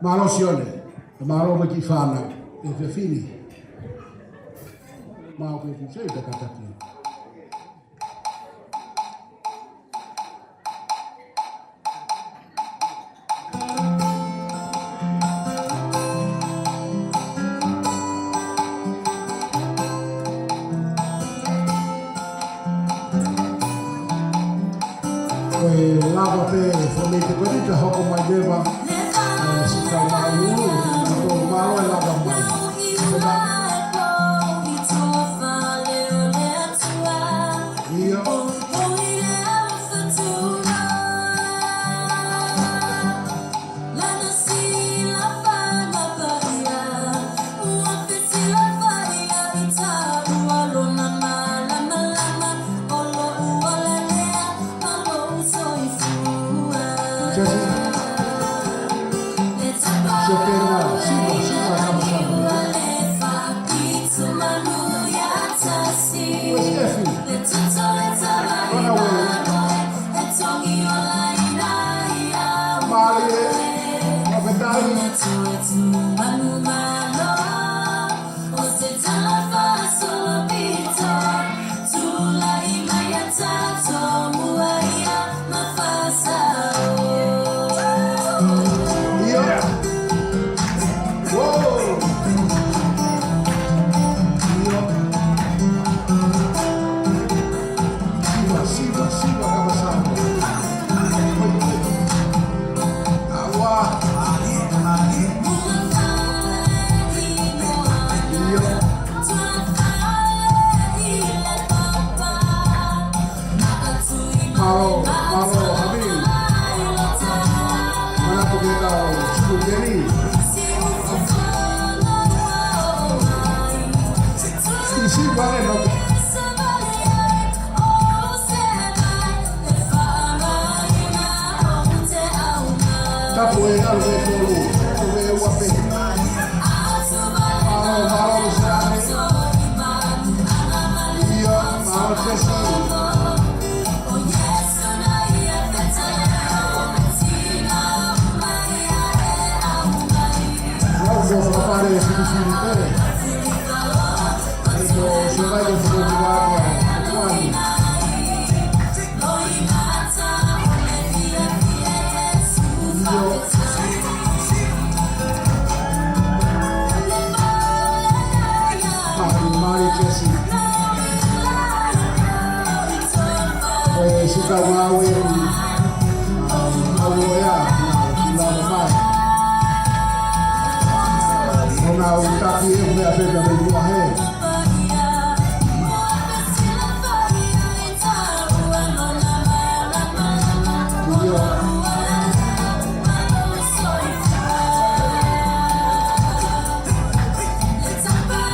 Malo sione, malo bagi fana, e fini. Mau ke fice da kataki. Lava pe fomete koni te hoko mai deva si ka malu ko malo lava mai io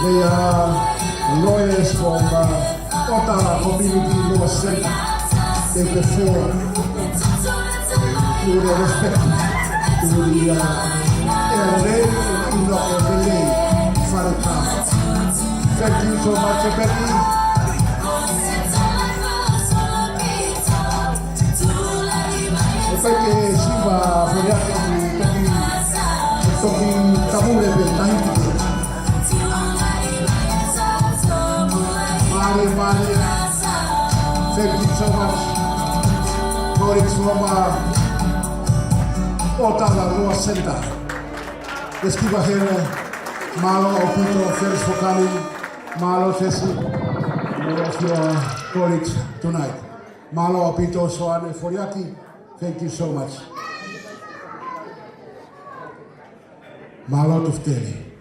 They are lawyers from Ottawa Community Law Center. They prefer to the respect to the LA in the LA Farrakhan. Thank you so much, Betty. Perché si va fuori a tocchi tabule per tanti. Mali, thank you so much. Going from Ottawa Law Center. Let's keep here. Malo Opito, thanks for coming. Malo Tessie, all of your colleagues tonight. Malo Opito, Soane Foriaki. Thank you so much. Malo Tufteli.